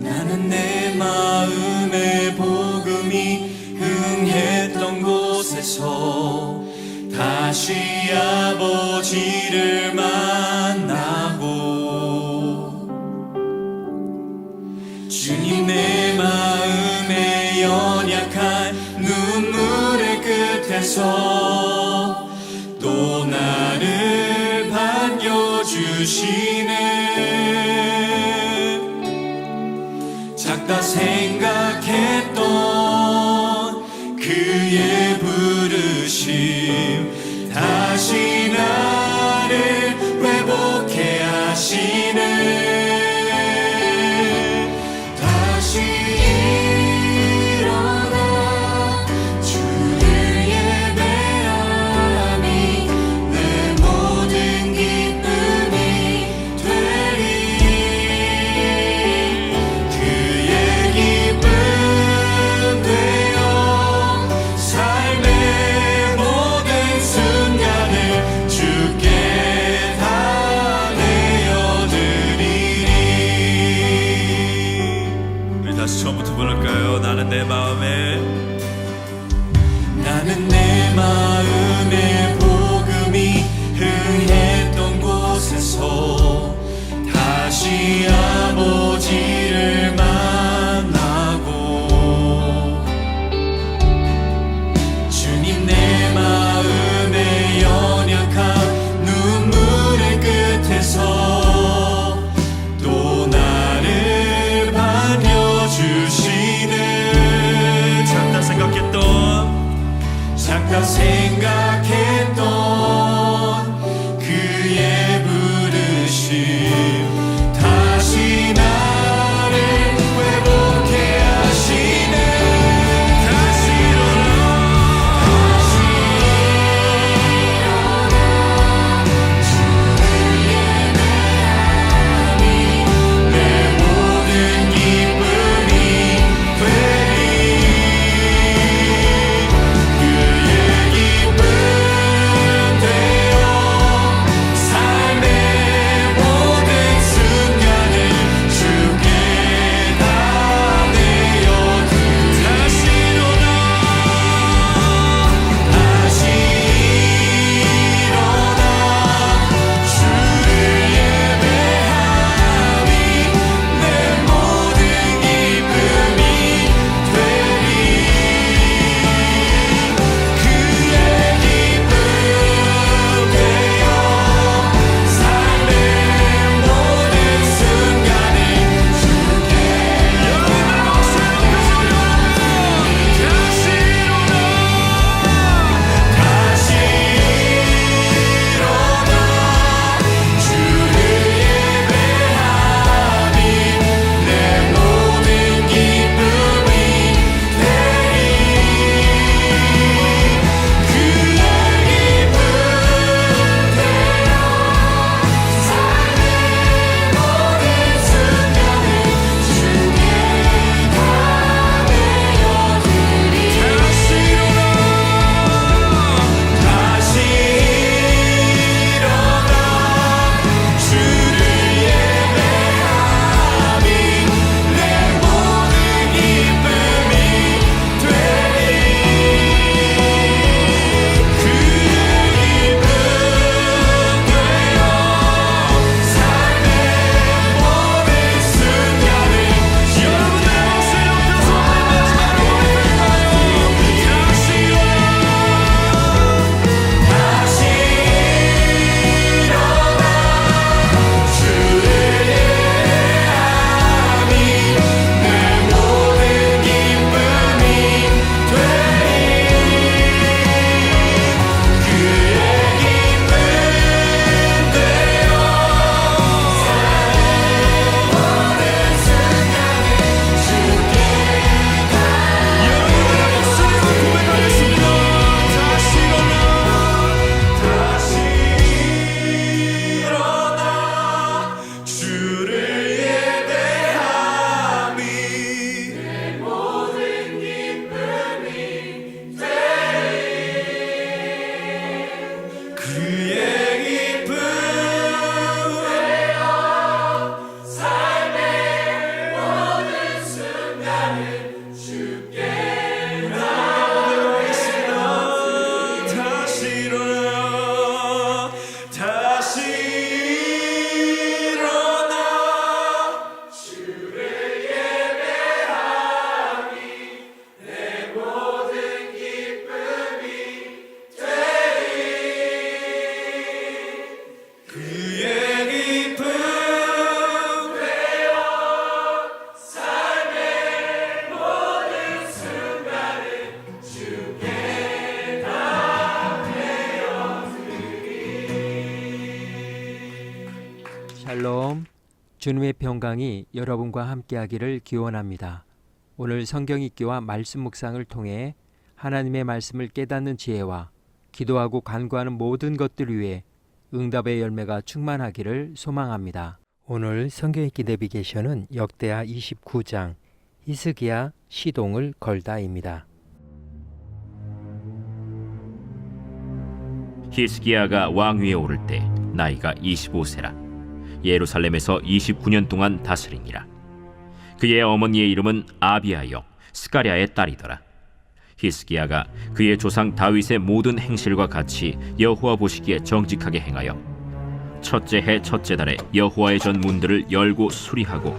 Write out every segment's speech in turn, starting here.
나는 내 마음의 복음이 흥했던 곳에서 다시 아버지를 만나고, 주님 내 마음의 연약한 눈물의 끝에서 또 나를 반겨주시네. 작다 생각했던 그의 부르심 다시 나를 회복해 하시네. 다시 일어나 주를 예배함이 내 모든 기쁨이 되리. 그의 기쁨 되어 삶의 모든 순간을 주께 다 내어드리. 샬롬, 주님의 평강이 여러분과 함께하기를 기원합니다. 오늘 성경 읽기와 말씀 묵상을 통해 하나님의 말씀을 깨닫는 지혜와 기도하고 간구하는 모든 것들 위해 응답의 열매가 충만하기를 소망합니다. 오늘 성경 읽기 내비게이션은 역대하 29장 히스기야 시동을 걸다입니다. 히스기야가 왕위에 오를 때 나이가 25세라 예루살렘에서 29년 동안 다스리니라. 그의 어머니의 이름은 아비아여 스가랴의 딸이더라. 히스기야가 그의 조상 다윗의 모든 행실과 같이 여호와 보시기에 정직하게 행하여 첫째 해 첫째 달에 여호와의 전 문들을 열고 수리하고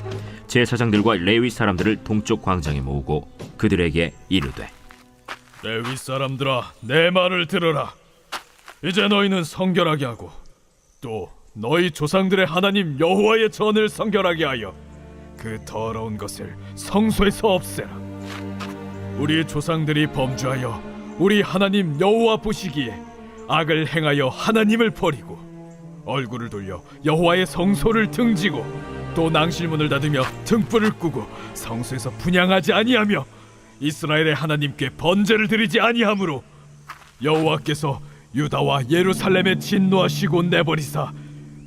제사장들과 레위 사람들을 동쪽 광장에 모으고 그들에게 이르되, 레위 사람들아, 내 말을 들으라. 이제 너희는 성결하게 하고 또 너희 조상들의 하나님 여호와의 전을 성결하게 하여 그 더러운 것을 성소에서 없애라. 우리 조상들이 범죄하여 우리 하나님 여호와 보시기에 악을 행하여 하나님을 버리고 얼굴을 돌려 여호와의 성소를 등지고 또 낭실문을 닫으며 등불을 끄고 성소에서 분향하지 아니하며 이스라엘의 하나님께 번제를 드리지 아니하므로 여호와께서 유다와 예루살렘에 진노하시고 내버리사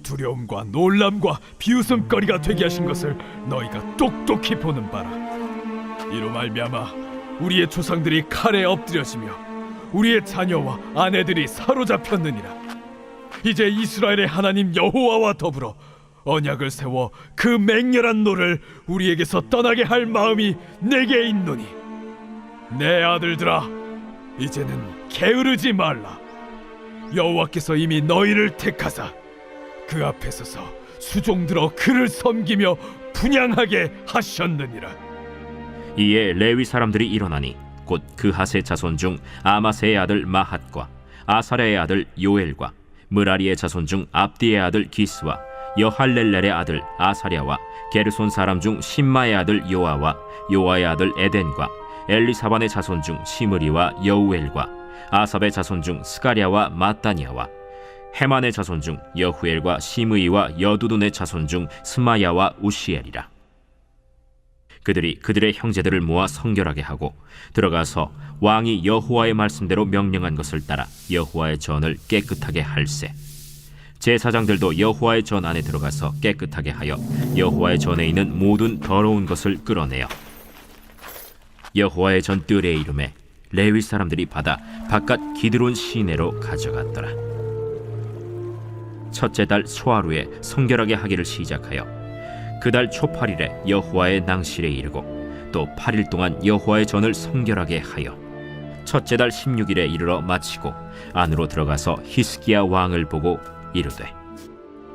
두려움과 놀람과 비웃음거리가 되게 하신 것을 너희가 똑똑히 보는 바라. 이로 말미암아 우리의 조상들이 칼에 엎드려지며 우리의 자녀와 아내들이 사로잡혔느니라. 이제 이스라엘의 하나님 여호와와 더불어 언약을 세워 그 맹렬한 노를 우리에게서 떠나게 할 마음이 내게 있노니 내 아들들아, 이제는 게으르지 말라. 여호와께서 이미 너희를 택하사 그 앞에 서서 수종들어 그를 섬기며 분향하게 하셨느니라. 이에 레위 사람들이 일어나니 곧 그핫의 자손 중 아마세의 아들 마핫과 아사랴의 아들 요엘과 므라리의 자손 중 압디의 아들 기스와 여할렐렐의 아들 아사랴와 게르손 사람 중 심마의 아들 요아와 요아의 아들 에덴과 엘리사반의 자손 중 시므리와 여우엘과 아삽의 자손 중 스가랴와 마따니아와 헤만의 자손 중 여후엘과 시므이와 여두둔의 자손 중 스마야와 우시엘이라. 그들이 그들의 형제들을 모아 성결하게 하고 들어가서 왕이 여호와의 말씀대로 명령한 것을 따라 여호와의 전을 깨끗하게 할세. 제사장들도 여호와의 전 안에 들어가서 깨끗하게 하여 여호와의 전에 있는 모든 더러운 것을 끌어내어 여호와의 전 뜰에 이름에 레위 사람들이 받아 바깥 기드론 시내로 가져갔더라. 첫째 달 소하루에 성결하게 하기를 시작하여 그 달 초8일에 여호와의 낭실에 이르고 또 8일 동안 여호와의 전을 성결하게 하여 첫째 달 16일에 이르러 마치고 안으로 들어가서 히스기야 왕을 보고 이르되,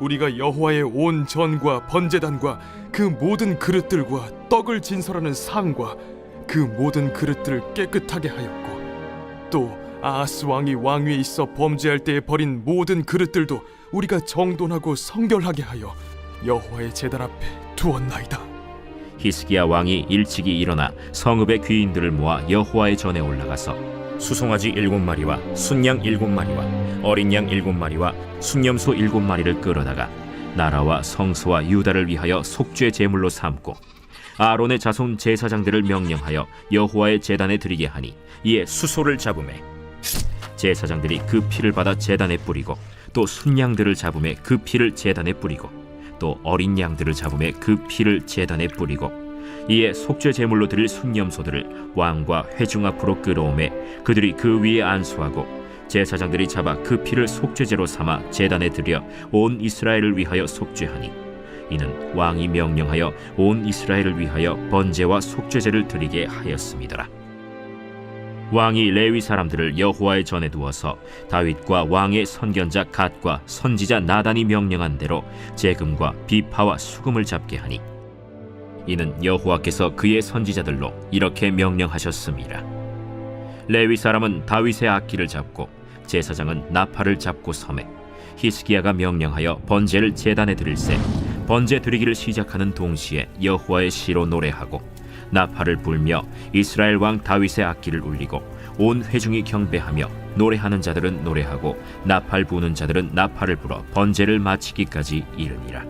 우리가 여호와의 온 전과 번제단과 그 모든 그릇들과 떡을 진설하는 상과 그 모든 그릇들을 깨끗하게 하였고 또 아하스 왕이 왕위에 있어 범죄할 때에 버린 모든 그릇들도 우리가 정돈하고 성결하게 하여 여호와의 제단 앞에 두었나이다. 히스기야 왕이 일찍이 일어나 성읍의 귀인들을 모아 여호와의 전에 올라가서 수송아지 7마리와 순양 7마리와 어린 양 7마리와 순염소 7마리를 끌어다가 나라와 성소와 유다를 위하여 속죄 제물로 삼고 아론의 자손 제사장들을 명령하여 여호와의 제단에 드리게 하니 이에 수소를 잡음에 제사장들이 그 피를 받아 제단에 뿌리고 또 순양들을 잡음에 그 피를 제단에 뿌리고 또 어린 양들을 잡음에 그 피를 제단에 뿌리고 이에 속죄 제물로 드릴 순염소들을 왕과 회중 앞으로 끌어오매 그들이 그 위에 안수하고 제사장들이 잡아 그 피를 속죄제로 삼아 제단에 드려 온 이스라엘을 위하여 속죄하니 이는 왕이 명령하여 온 이스라엘을 위하여 번제와 속죄제를 드리게 하였음이더라. 왕이 레위 사람들을 여호와의 전에 두어서 다윗과 왕의 선견자 갓과 선지자 나단이 명령한 대로 재금과 비파와 수금을 잡게 하니 이는 여호와께서 그의 선지자들로 이렇게 명령하셨음이라. 레위 사람은 다윗의 악기를 잡고 제사장은 나팔을 잡고 섬에 히스기야가 명령하여 번제를 제단에 드릴새 번제 드리기를 시작하는 동시에 여호와의 시로 노래하고 나팔을 불며 이스라엘 왕 다윗의 악기를 울리고 온 회중이 경배하며 노래하는 자들은 노래하고 나팔 부는 자들은 나팔을 불어 번제를 마치기까지 이르니라.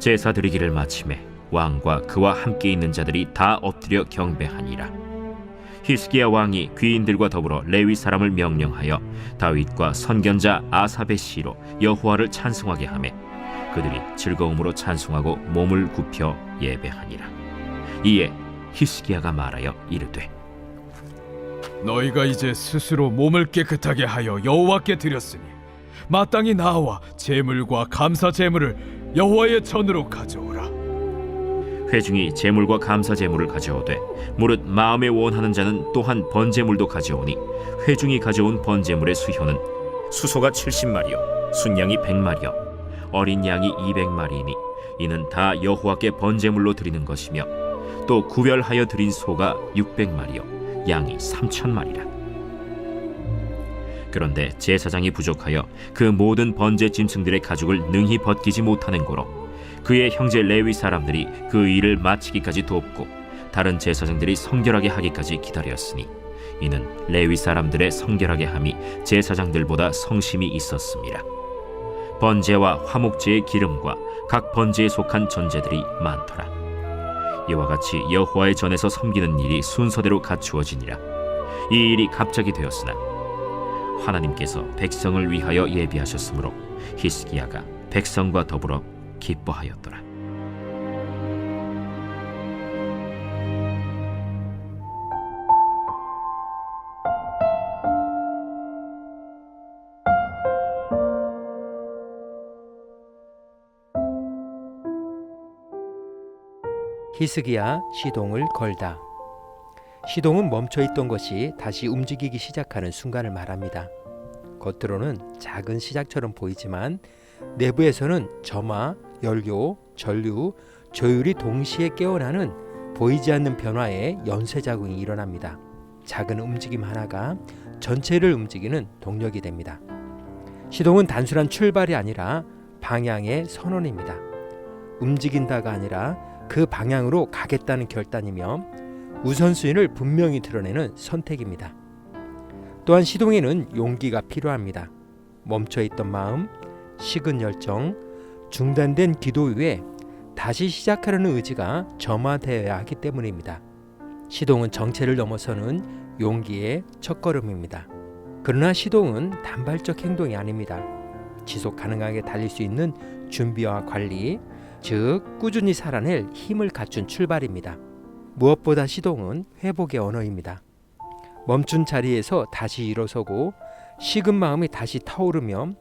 제사 드리기를 마침에 왕과 그와 함께 있는 자들이 다 엎드려 경배하니라. 히스기야 왕이 귀인들과 더불어 레위 사람을 명령하여 다윗과 선견자 아삽의 시로 여호와를 찬송하게 하매 그들이 즐거움으로 찬송하고 몸을 굽혀 예배하니라. 이에 히스기야가 말하여 이르되 너희가 이제 스스로 몸을 깨끗하게 하여 여호와께 드렸으니 마땅히 나와 제물과 감사 제물을 여호와의 전으로 가져오라. 회중이 제물과 감사 제물을 가져오되 무릇 마음에 원하는 자는 또한 번제물도 가져오니 회중이 가져온 번제물의 수효는 수소가 70마리요 순양이 100마리요 어린 양이 200마리이니 이는 다 여호와께 번제물로 드리는 것이며 또 구별하여 드린 소가 600마리요 양이 3,000마리라. 그런데 제사장이 부족하여 그 모든 번제 짐승들의 가죽을 능히 벗기지 못하는 고로 그의 형제 레위 사람들이 그 일을 마치기까지 돕고 다른 제사장들이 성결하게 하기까지 기다렸으니 이는 레위 사람들의 성결하게 함이 제사장들보다 성심이 있었습니다. 번제와 화목제의 기름과 각 번제에 속한 전제들이 많더라. 이와 같이 여호와의 전에서 섬기는 일이 순서대로 갖추어지니라. 이 일이 갑자기 되었으나 하나님께서 백성을 위하여 예비하셨으므로 히스기야가 백성과 더불어 기뻐하였더라. 히스기야 시동을 걸다. 시동은 멈춰있던 것이 다시 움직이기 시작하는 순간을 말합니다. 겉으로는 작은 시작처럼 보이지만 내부에서는 점화, 연료, 전류, 조율이 동시에 깨어나는 보이지 않는 변화의 연쇄작용이 일어납니다. 작은 움직임 하나가 전체를 움직이는 동력이 됩니다. 시동은 단순한 출발이 아니라 방향의 선언입니다. 움직인다가 아니라 그 방향으로 가겠다는 결단이며 우선순위를 분명히 드러내는 선택입니다. 또한 시동에는 용기가 필요합니다. 멈춰있던 마음, 식은 열정, 중단된 기도 위에 다시 시작하려는 의지가 점화되어야 하기 때문입니다. 시동은 정체를 넘어서는 용기의 첫걸음입니다. 그러나 시동은 단발적 행동이 아닙니다. 지속 가능하게 달릴 수 있는 준비와 관리, 즉 꾸준히 살아낼 힘을 갖춘 출발입니다. 무엇보다 시동은 회복의 언어입니다. 멈춘 자리에서 다시 일어서고 식은 마음이 다시 타오르며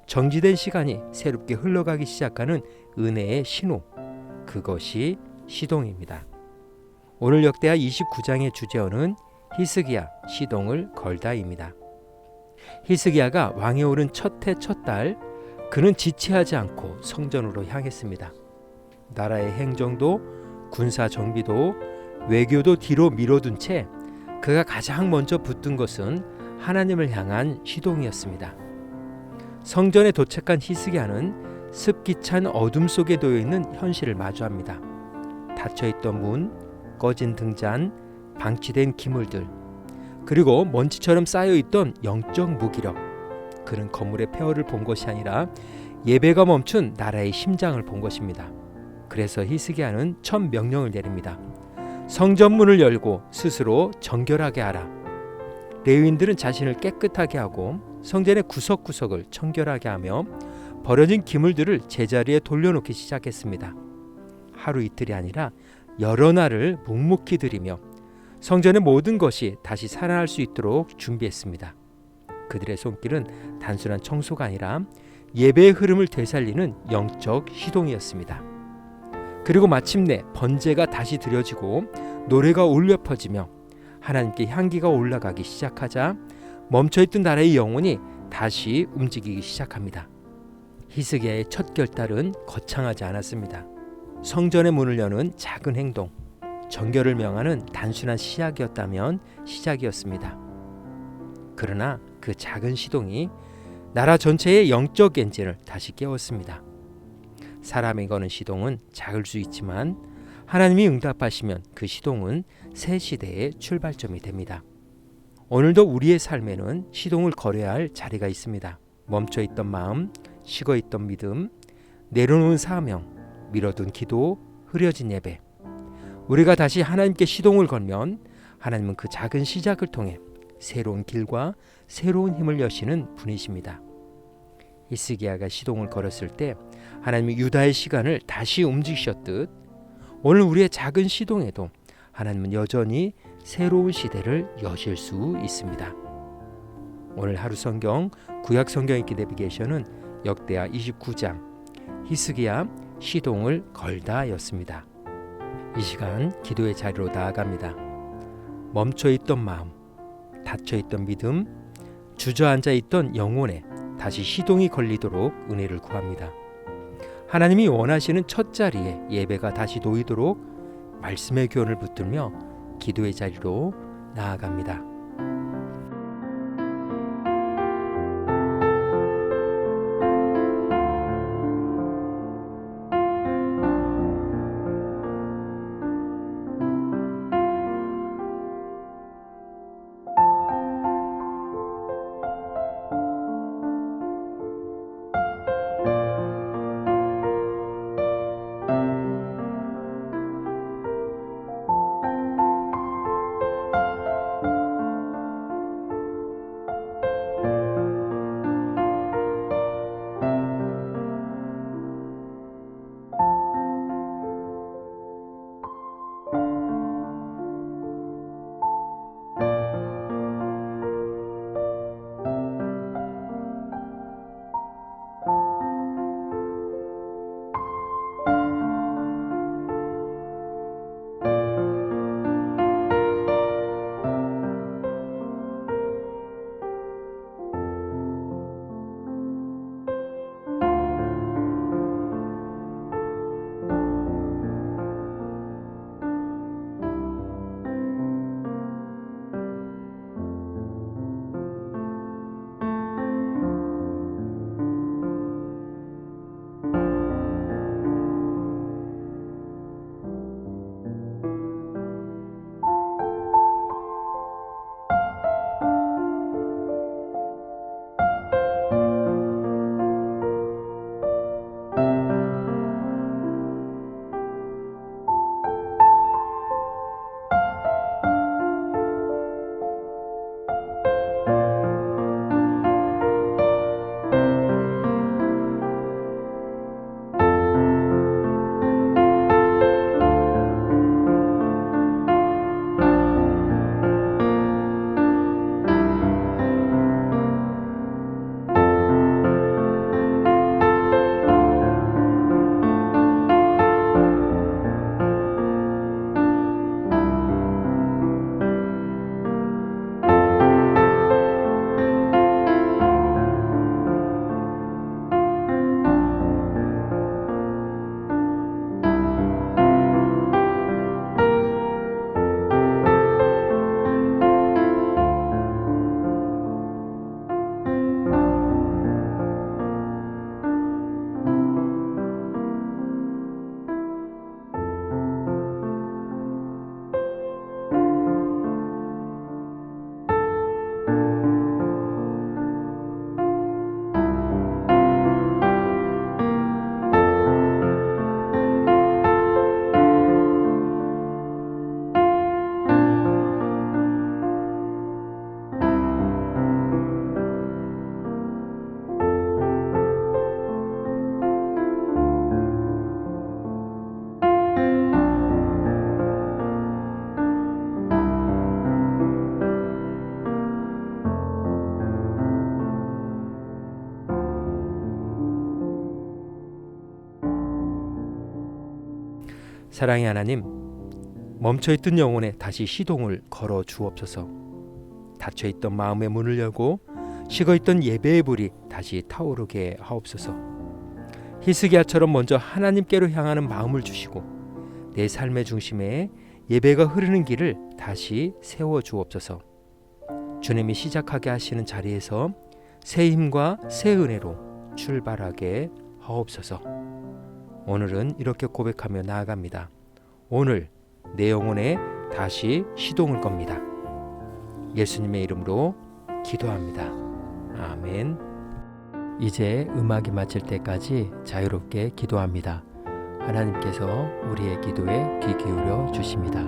정지된 시간이 새롭게 흘러가기 시작하는 은혜의 신호, 그것이 시동입니다. 오늘 역대하 29장의 주제어는 히스기야 시동을 걸다입니다. 히스기야가 왕에 오른 첫 해 첫 달, 그는 지체하지 않고 성전으로 향했습니다. 나라의 행정도, 군사 정비도, 외교도 뒤로 미뤄둔 채 그가 가장 먼저 붙든 것은 하나님을 향한 시동이었습니다. 성전에 도착한 히스기야는 습기찬 어둠 속에 놓여있는 현실을 마주합니다. 닫혀있던 문, 꺼진 등잔, 방치된 기물들, 그리고 먼지처럼 쌓여있던 영적 무기력. 그는 건물의 폐허를 본 것이 아니라 예배가 멈춘 나라의 심장을 본 것입니다. 그래서 히스기야는 첫 명령을 내립니다. 성전문을 열고 스스로 정결하게 하라. 레위인들은 자신을 깨끗하게 하고 성전의 구석구석을 청결하게 하며 버려진 기물들을 제자리에 돌려놓기 시작했습니다. 하루 이틀이 아니라 여러 날을 묵묵히 드리며 성전의 모든 것이 다시 살아날 수 있도록 준비했습니다. 그들의 손길은 단순한 청소가 아니라 예배의 흐름을 되살리는 영적 시동이었습니다. 그리고 마침내 번제가 다시 드려지고 노래가 울려 퍼지며 하나님께 향기가 올라가기 시작하자 멈춰있던 나라의 영혼이 다시 움직이기 시작합니다. 히스기야의 첫 결단은 거창하지 않았습니다. 성전의 문을 여는 작은 행동, 정결을 명하는 단순한 시작이었다면 시작이었습니다. 그러나 그 작은 시동이 나라 전체의 영적 엔진을 다시 깨웠습니다. 사람이 거는 시동은 작을 수 있지만 하나님이 응답하시면 그 시동은 새 시대의 출발점이 됩니다. 오늘도 우리의 삶에는 시동을 걸어야 할 자리가 있습니다. 멈춰있던 마음, 식어있던 믿음, 내려놓은 사명, 미뤄둔 기도, 흐려진 예배. 우리가 다시 하나님께 시동을 걸면 하나님은 그 작은 시작을 통해 새로운 길과 새로운 힘을 여시는 분이십니다. 히스기야가 시동을 걸었을 때 하나님이 유다의 시간을 다시 움직이셨듯 오늘 우리의 작은 시동에도 하나님은 여전히 새로운 시대를 여실 수 있습니다. 오늘 하루 성경 구약 성경 읽기 내비게이션은 역대하 29장 히스기야 시동을 걸다였습니다. 이 시간 기도의 자리로 나아갑니다. 멈춰있던 마음, 닫혀있던 믿음, 주저앉아있던 영혼에 다시 시동이 걸리도록 은혜를 구합니다. 하나님이 원하시는 첫 자리에 예배가 다시 놓이도록 말씀의 교훈을 붙들며 기도의 자리로 나아갑니다. 사랑의 하나님, 멈춰있던 영혼에 다시 시동을 걸어 주옵소서. 닫혀있던 마음의 문을 열고 식어있던 예배의 불이 다시 타오르게 하옵소서. 히스기야처럼 먼저 하나님께로 향하는 마음을 주시고 내 삶의 중심에 예배가 흐르는 길을 다시 세워 주옵소서. 주님이 시작하게 하시는 자리에서 새 힘과 새 은혜로 출발하게 하옵소서. 오늘은 이렇게 고백하며 나아갑니다. 오늘 내 영혼에 다시 시동을 겁니다. 예수님의 이름으로 기도합니다. 아멘. 이제 음악이 마칠 때까지 자유롭게 기도합니다. 하나님께서 우리의 기도에 귀 기울여 주십니다.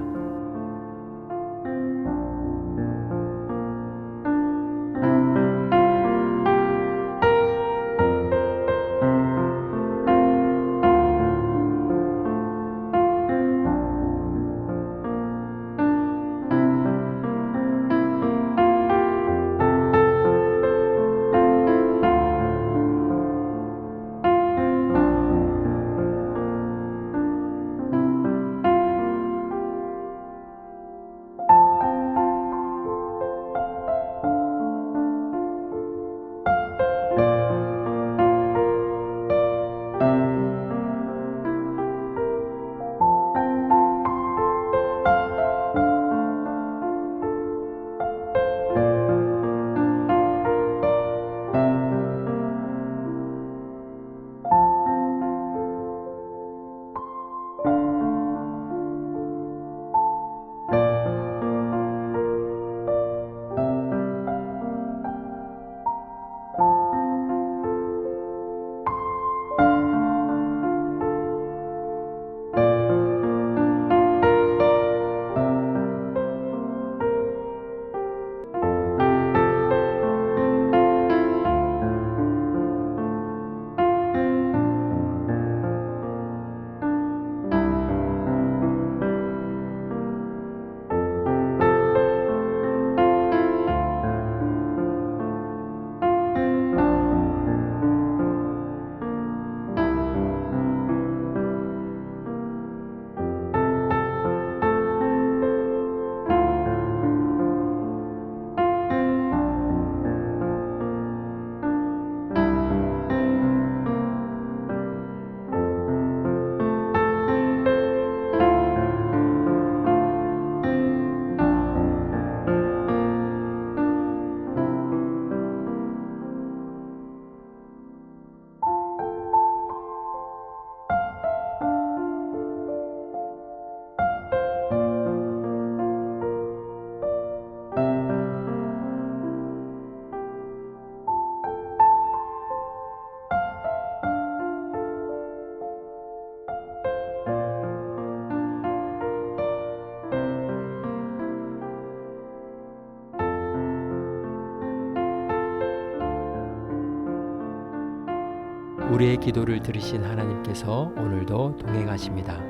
우리의 기도를 들으신 하나님께서 오늘도 동행하십니다.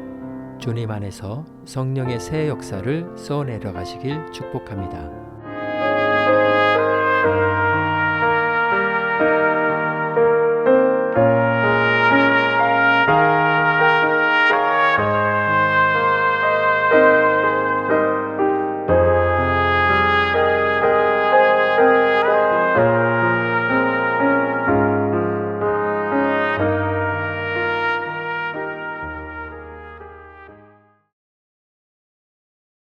주님 안에서 성령의 새 역사를 써내려 가시길 축복합니다.